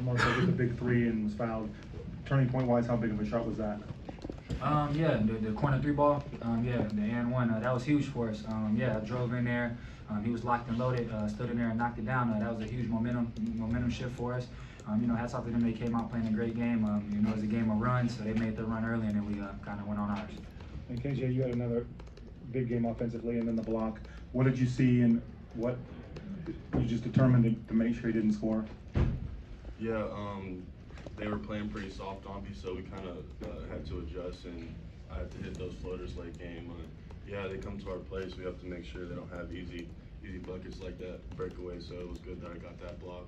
Marco hit the big three and was fouled. Turning point wise, how big of a shot was that? Yeah, the corner three ball, yeah, the and one, that was huge for us. Yeah, I drove in there. He was locked and loaded, stood in there and knocked it down. That was a huge momentum shift for us. Hats off to them. They came out playing a great game. It was a game of runs, so they made the run early, and then we kind of went on ours. And KJ, you had another big game offensively and then the block. What did you see and what you just determined to make sure he didn't score? Yeah, they were playing pretty soft on me, so we kind of had to adjust, and I had to hit those floaters late game. Yeah, they come to our place. We have to make sure they don't have easy buckets like that breakaway. So it was good that I got that block.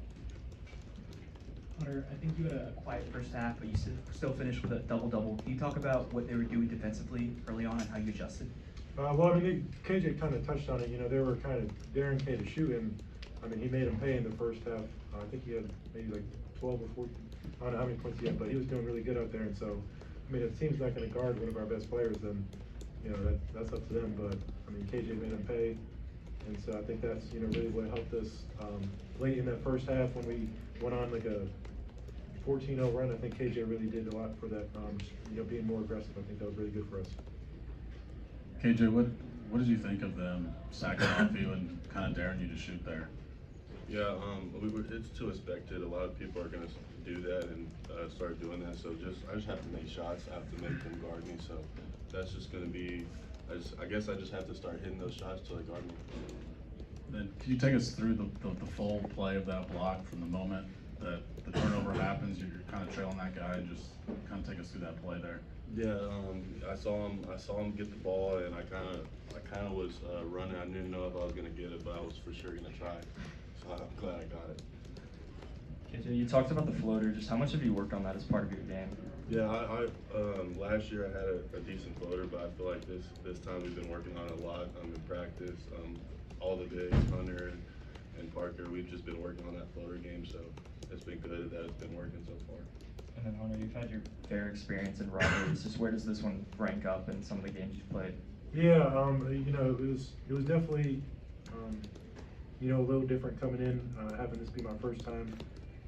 Hunter, I think you had a quiet first half, but you still finished with a double-double. Can you talk about what they were doing defensively early on and how you adjusted? Well, I mean, KJ kind of touched on it. You know, they were kind of daring K to shoot, and I mean, he made him pay in the first half. I think he had maybe like 12 or 14. I don't know how many points he had, but he was doing really good out there. And so, I mean, if the team's not going to guard one of our best players, then you know that's up to them. But I mean, KJ made him pay, and so I think that's really what helped us late in that first half when we went on like a 14-0 run. I think KJ really did a lot for that. Being more aggressive. I think that was really good for us. KJ, what did you think of them sacking off you and kind of daring you to shoot there? Yeah, it's to expected. A lot of people are going to do that and start doing that. So I just have to make shots. I have to make them guard me. So that's just going to be. I guess I just have to start hitting those shots till they guard me. Then can you take us through the full play of that block from the moment that the turnover happens? You're kind of trailing that guy, and just kind of take us through that play there. Yeah, I saw him get the ball, and I kind of was running. I didn't know if I was going to get it, but I was for sure going to try. So I'm glad I got it. KJ, you talked about the floater. Just how much have you worked on that as part of your game? Yeah, I last year I had a decent floater, but I feel like this time we've been working on it a lot in practice. All the bigs, Hunter and Parker, we've just been working on that floater game, so it's been good that it's been working so far. And then Hunter, you've had your fair experience in rivalries. Just where does this one rank up in some of the games you've played? Yeah, it was definitely a little different coming in, having this be my first time.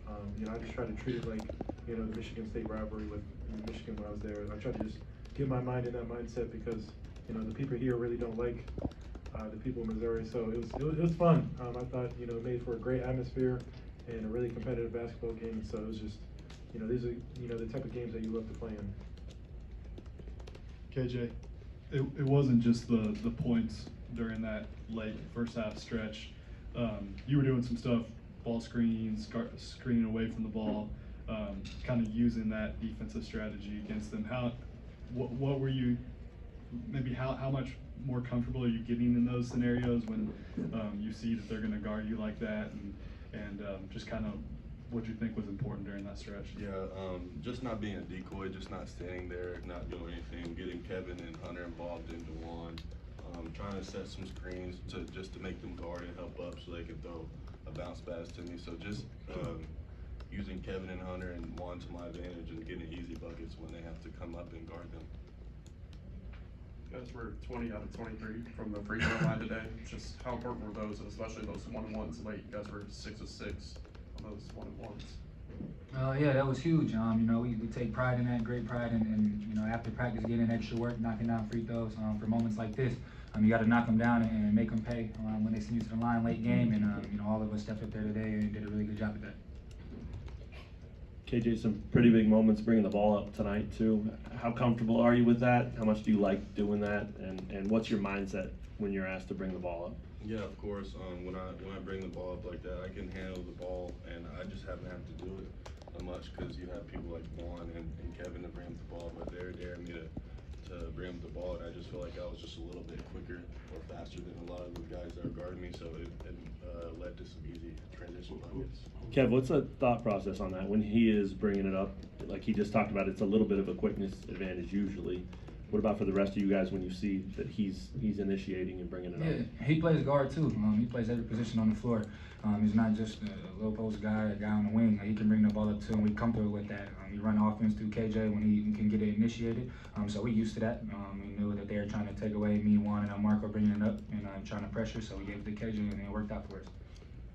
I just try to treat it like the Michigan State rivalry with Michigan when I was there. I try to just get my mind in that mindset because the people here really don't like the people in Missouri. So it was fun. I thought it made for a great atmosphere and a really competitive basketball game. So it was just these are the type of games that you love to play in. KJ, it wasn't just the points during that late first half stretch. You were doing some stuff, ball screens, screening away from the ball, kind of using that defensive strategy against them. What were you, maybe how much more comfortable are you getting in those scenarios when you see that they're going to guard you like that, and just kind of what you think was important during that stretch? Yeah, just not being a decoy, just not standing there, not doing anything, getting Kevin and Hunter involved into one, trying to set some screens to make them guard and help up so they can throw a bounce pass to me. So just using Kevin and Hunter and Juan to my advantage and getting easy buckets when they have to come up and guard them. You guys were 20 out of 23 from the free throw line today. Just how important were those, and especially those 1-and-1s late? You guys were 6 of 6 on those 1-and-1s. Yeah, that was huge. We take pride in that, great pride, and after practice, getting extra work, knocking down free throws for moments like this. You got to knock them down and make them pay when they send you to the line late game, and all of us stepped up there today and did a really good job at that. KJ, some pretty big moments bringing the ball up tonight too. How comfortable are you with that? How much do you like doing that? And what's your mindset when you're asked to bring the ball up? Yeah, of course. When I bring the ball up like that, I can handle the ball, and I just haven't had to do it much because you have people like Juan and Kevin to bring up the ball, but they're daring me to bring up the ball, and I just feel like I was just a little bit quicker or faster than a lot of the guys that are guarding me, so it led to some easy transition buckets. Kev, what's the thought process on that when he is bringing it up? Like he just talked about, it's a little bit of a quickness advantage usually. What about for the rest of you guys when you see that he's initiating and bringing it up? Yeah, he plays guard too. He plays every position on the floor. He's not just a low post guy, a guy on the wing. He can bring the ball up too, and we're comfortable with that. We run offense through KJ when he can get it initiated. So we're used to that. We knew that they were trying to take away me, Juan, and Marco bringing it up and trying to pressure. So we gave it to KJ, and it worked out for us.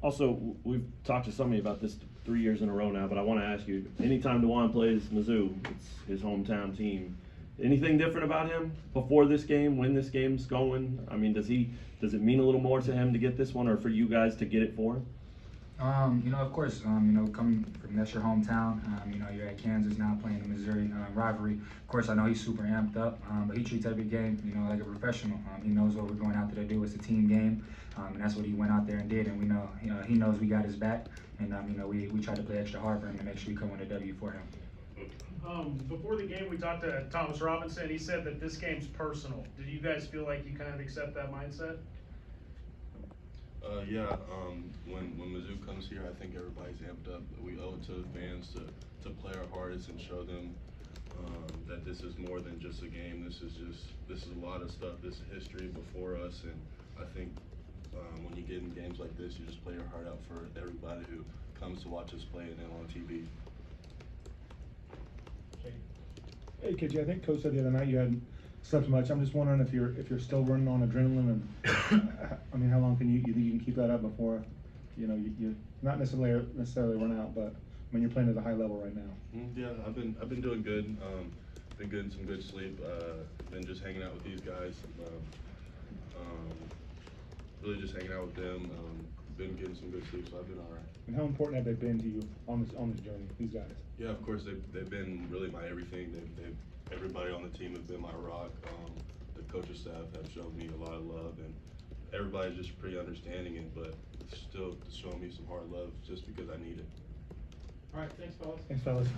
Also, we've talked to somebody about this 3 years in a row now, but I want to ask you, anytime DeJuan plays Mizzou, it's his hometown team. Anything different about him before this game, when this game's going? I mean, does it mean a little more to him to get this one, or for you guys to get it for him? Of course, coming from that's your hometown, you're at Kansas now playing the Missouri rivalry. Of course, I know he's super amped up, but he treats every game, like a professional. He knows what we're going out there to do. It's a team game, and that's what he went out there and did. And we know, he knows we got his back, and we try to play extra hard for him to make sure we come with a W for him. Before the game, we talked to Thomas Robinson. He said that this game's personal. Did you guys feel like you kind of accept that mindset? Yeah, when Mizzou comes here, I think everybody's amped up. We owe it to the fans to play our hardest and show them that this is more than just a game. This is a lot of stuff. This is history before us, and I think when you get in games like this, you just play your heart out for everybody who comes to watch us play and then on TV. Hey, KJ, I think Coach said the other night you hadn't slept much. I'm just wondering if you're still running on adrenaline, and I mean, how long you think you can keep that up before you not necessarily run out, but I mean, you're playing at a high level right now. Yeah, I've been doing good. Been getting some good sleep. Been just hanging out with these guys. Really just hanging out with them. Been getting some good sleep, so I've been all right. And how important have they been to you on this journey? These guys. Yeah, of course they've been really my everything. Everybody on the team has been my rock. The coaching staff have shown me a lot of love, and everybody's just pretty understanding it, but still showing me some hard love just because I need it. All right, thanks, fellas. Thanks, fellas.